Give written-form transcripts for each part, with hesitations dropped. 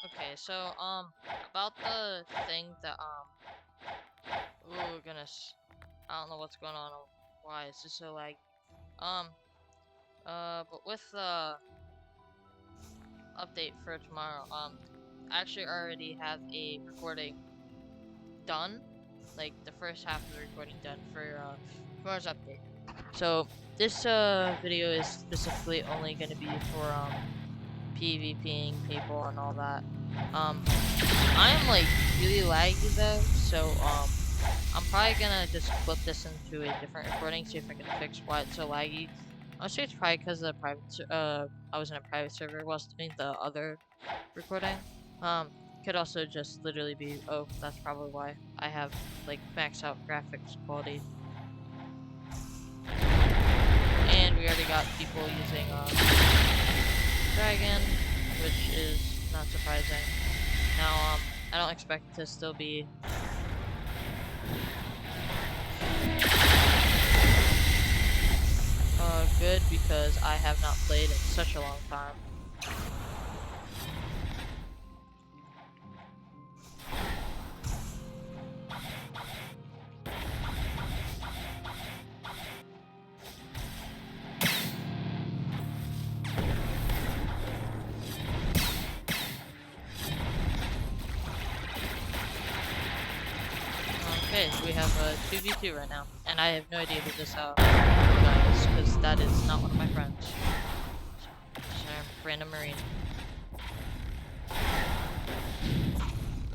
Okay, so about the thing that oh goodness, I don't know what's going on. Why is this so laggy? Um, but with the update for tomorrow, I actually already have a recording done, like the first half of the recording done for tomorrow's update. So this video is specifically only going to be for PvPing people and all that. I'm like really laggy though, so I'm probably gonna just clip this into a different recording, see if I can fix why it's so laggy. Honestly, it's probably because the I was in a private server whilst doing the other recording. Um, could also just literally be, oh, that's probably why I have like max out graphics quality. And we already got people using Dragon, which is not surprising. Now, I don't expect to still be good because I have not played in such a long time. Okay, so we have a 2v2 right now, and I have no idea who this guy is, because that is not one of my friends. Just a random marine.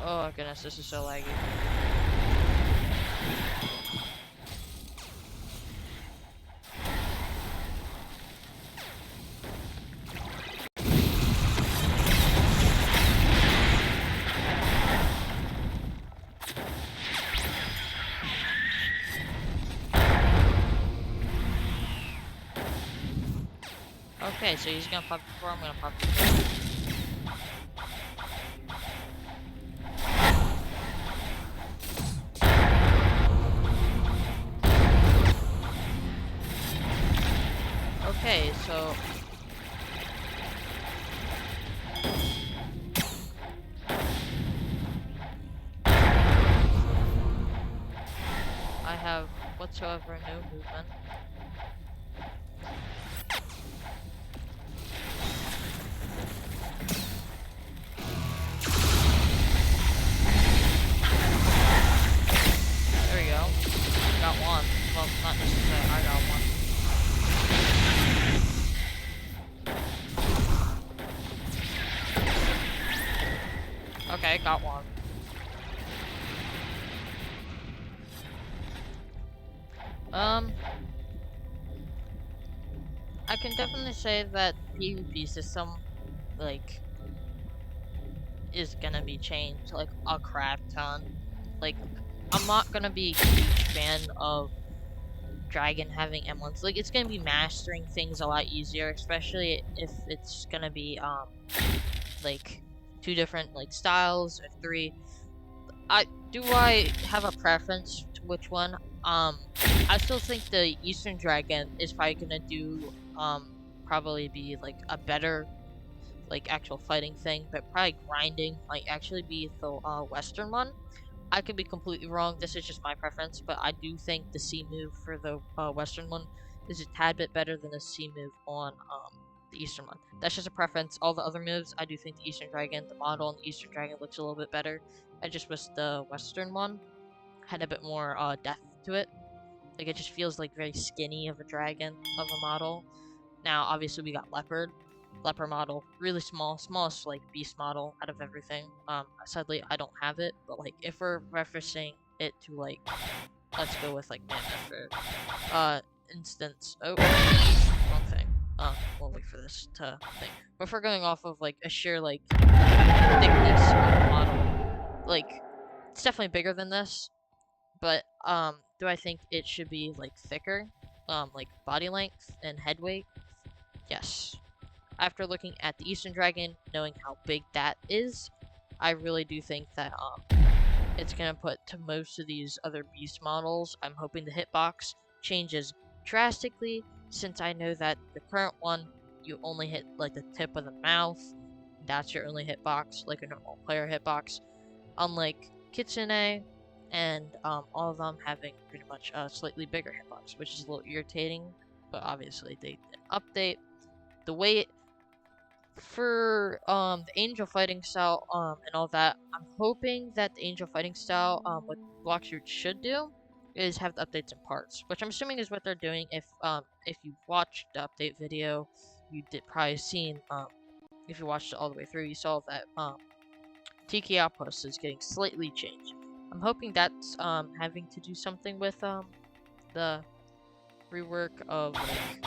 Oh goodness, this is so laggy. Okay, so he's gonna pop before I'm gonna pop before. Okay, so I have whatsoever no movement. There we go. Got one. Well, not necessarily, I got one. Okay, got one. I can definitely say that PvP system, like, is gonna be changed, like, a crap ton. Like, I'm not gonna be a huge fan of Dragon having M1s. Like, it's gonna be mastering things a lot easier, especially if it's gonna be, like, two different, like, styles, or three. Do I have a preference to which one? I still think the Eastern Dragon is probably gonna do, probably be, like, a better, like, actual fighting thing, but probably grinding might actually be the, Western one. I could be completely wrong, this is just my preference, but I do think the C move for the, Western one is a tad bit better than the C move on, the Eastern one. That's just a preference. All the other moves, I do think the Eastern Dragon, the model on the Eastern Dragon looks a little bit better. I just wish the Western one had a bit more, depth to it. Like, it just feels like very skinny of a dragon of a model. Now, obviously, we got Leopard. Leopard model, really small, smallest, like, beast model out of everything. Sadly, I don't have it, but, like, if we're referencing it to, like, let's go with, like, Mammoth for, instance. Oh, wrong thing. We'll wait for this to think. But if we're going off of, like, a sheer, like, thickness of the model, like, it's definitely bigger than this, but, do I think it should be, like, thicker? Like, body length and head weight? Yes. After looking at the Eastern Dragon, knowing how big that is, I really do think that, it's gonna put to most of these other beast models. I'm hoping the hitbox changes drastically, since I know that the current one, you only hit, like, the tip of the mouth, that's your only hitbox, like a normal player hitbox. Unlike Kitsune and all of them having pretty much a slightly bigger hitbox, which is a little irritating, but obviously they did update. The way for the angel fighting style and all that, I'm hoping that the angel fighting style what Bloxroot should do is have the updates in parts, which I'm assuming is what they're doing. If you watched the update video, you did probably seen if you watched it all the way through, you saw that Tiki Outpost is getting slightly changed. I'm hoping that's having to do something with the rework of like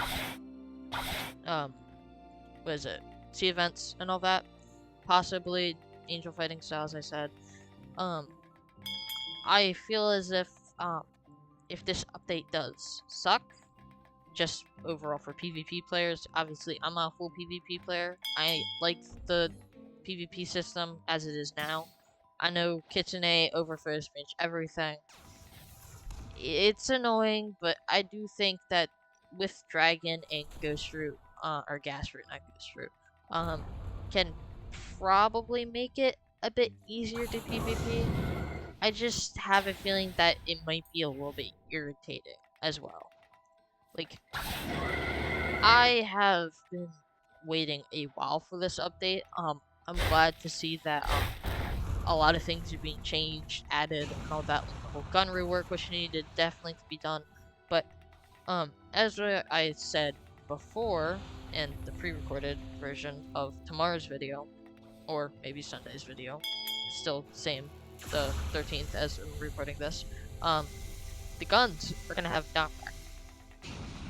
what is it? Sea events and all that. Possibly angel fighting style, as I said. Um I feel as if this update does suck, just overall for PvP players, obviously I'm not a full PvP player. I like the PvP system as it is now. I know Kitsune overthrows pretty much everything. It's annoying, but I do think that with Dragon and Ghost Root, or Gas Root, not Ghost Root, can probably make it a bit easier to PvP. I just have a feeling that it might be a little bit irritating as well. Like, I have been waiting a while for this update. I'm glad to see that a lot of things are being changed, added, and all that. Like the whole gun rework, which needed definitely to be done. But as I said before in the pre-recorded version of tomorrow's video, or maybe Sunday's video, still same, the 13th as I'm recording this. The guns are gonna have knockback.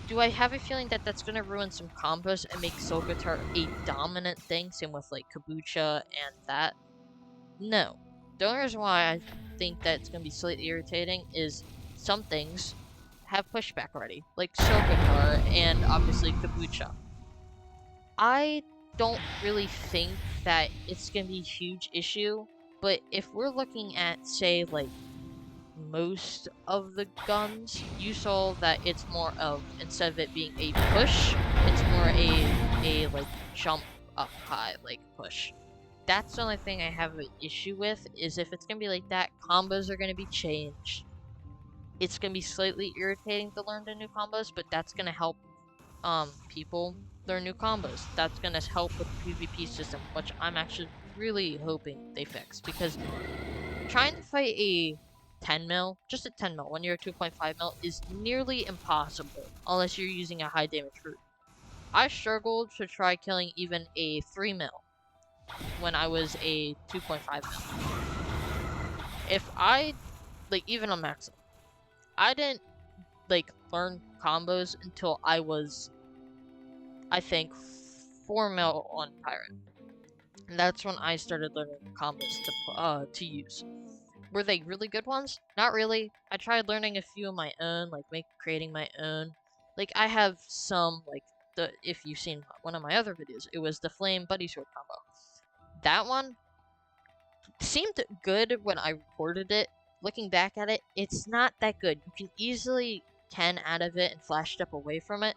Do I have a feeling that that's gonna ruin some combos and make Soul Guitar a dominant thing? Same with like Kabucha and that. No. The only reason why I think that it's gonna be slightly irritating is some things have pushback already, like Soul Guitar and obviously Kabucha. I don't really think that it's gonna be a huge issue, but if we're looking at, say, like most of the guns, you saw that it's more of, instead of it being a push, it's more a like jump up high, like push. That's the only thing I have an issue with, is if it's gonna be like that, combos are gonna be changed. It's gonna be slightly irritating to learn the new combos, but that's gonna help people learn new combos. That's gonna help with the PvP system, which I'm actually really hoping they fix, because trying to fight a 10 mil, just a 10 mil when you're a 2.5 mil, is nearly impossible unless you're using a high damage route. I struggled to try killing even a 3 mil when I was a 2.5 mil. If I, like, even on maximum, I didn't, like, learn combos until I was, I think, 4 mil on Pirate. And that's when I started learning combos to use. Were they really good ones? Not really. I tried learning a few of my own, like creating my own. Like I have some, like if you've seen one of my other videos, it was the Flame Buddy Sword combo. That one seemed good when I recorded it. Looking back at it, it's not that good. You can easily 10 out of it and flash step away from it.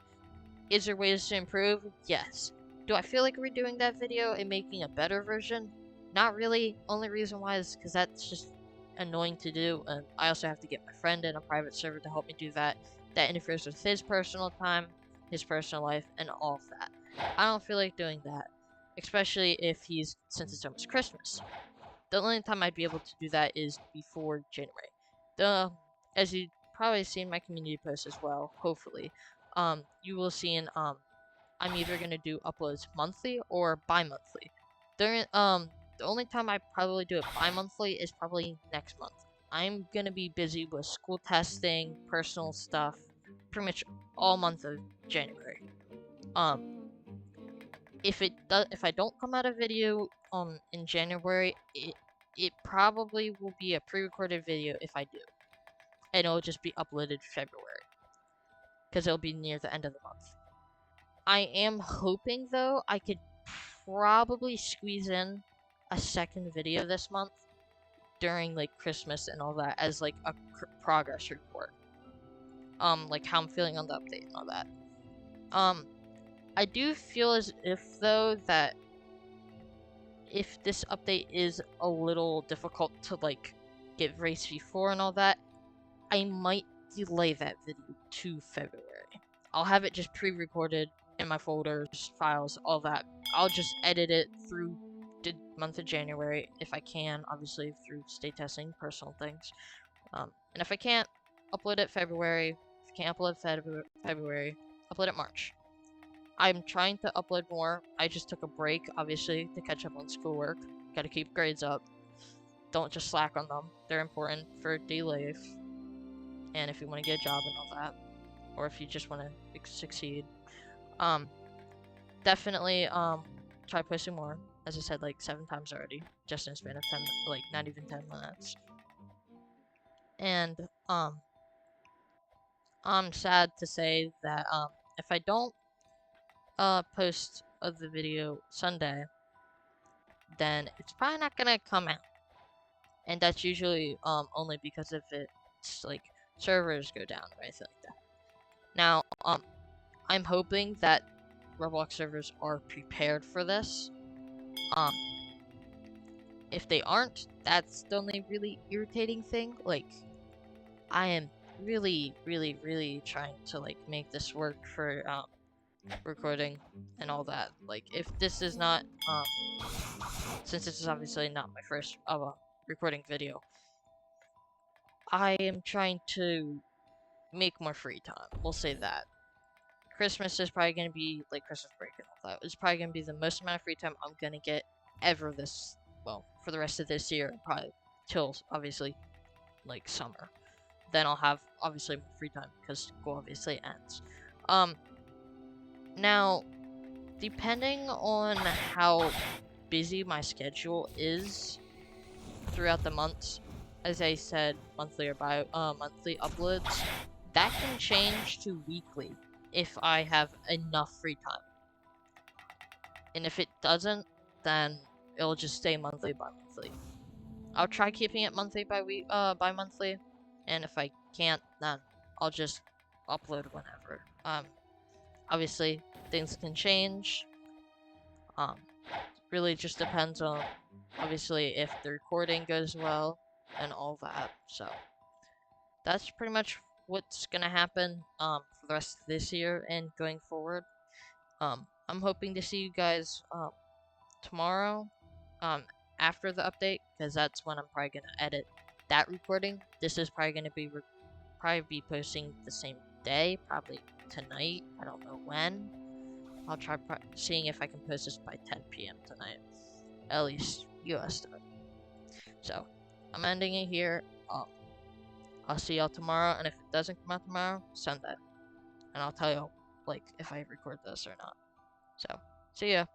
Is there ways to improve? Yes. Do I feel like redoing that video and making a better version? Not really. Only reason why is because that's just annoying to do, and I also have to get my friend in a private server to help me do that. That interferes with his personal time, his personal life, and all of that. I don't feel like doing that, especially since it's almost Christmas. The only time I'd be able to do that is before January. As you probably see in my community post as well, hopefully, you will see I'm either gonna do uploads monthly or bi-monthly. The only time I probably do it bi-monthly is probably next month. I'm gonna be busy with school testing, personal stuff, pretty much all month of January. If I don't come out a video in January, it probably will be a pre-recorded video if I do, and it'll just be uploaded February, because it'll be near the end of the month. I am hoping though I could probably squeeze in a second video this month during like Christmas and all that as like a progress report. Like how I'm feeling on the update and all that. I do feel as if though that if this update is a little difficult to like get Race V4 and all that, I might delay that video to February. I'll have it just pre-recorded in my folders, files, all that. I'll just edit it through the month of January if I can, obviously through state testing, personal things. And if I can't, upload it February. If I can't upload February, upload it March. I'm trying to upload more. I just took a break, obviously, to catch up on schoolwork. Gotta keep grades up. Don't just slack on them. They're important for daily life. And if you want to get a job and all that. Or if you just want to succeed. Definitely, try posting more. As I said, like 7 times already. Just in a span of 10, like, not even 10 minutes. And, I'm sad to say that, if I don't, post of the video Sunday, then it's probably not gonna come out. And that's usually, only because if it's, like, servers go down or anything like that. Now, I'm hoping that Roblox servers are prepared for this. If they aren't, that's the only really irritating thing. Like, I am really, really, really trying to, like, make this work for, recording and all that. Like, if this is not, since this is obviously not my first, recording video, I am trying to make more free time. We'll say that. Christmas is probably gonna be, like, Christmas break and all that. It's probably gonna be the most amount of free time I'm gonna get ever this, well, for the rest of this year, probably till, obviously, like, summer. Then I'll have, obviously, more free time, because school obviously ends. Now, depending on how busy my schedule is throughout the months, as I said, monthly or monthly uploads, that can change to weekly if I have enough free time. And if it doesn't, then it'll just stay monthly by monthly. I'll try keeping it monthly by monthly, and if I can't, then I'll just upload whenever. Obviously things can change. Really just depends on, obviously, if the recording goes well and all that. So that's pretty much what's gonna happen for the rest of this year and going forward. I'm hoping to see you guys tomorrow after the update, because that's when I'm probably gonna edit that recording. This is probably gonna be posting the same day, probably tonight. I don't know when. I'll try seeing if I can post this by 10 p.m. tonight, at least US time. So I'm ending it here. I'll see y'all tomorrow, and if it doesn't come out tomorrow, Sunday, and I'll tell you, like, if I record this or not. So see ya.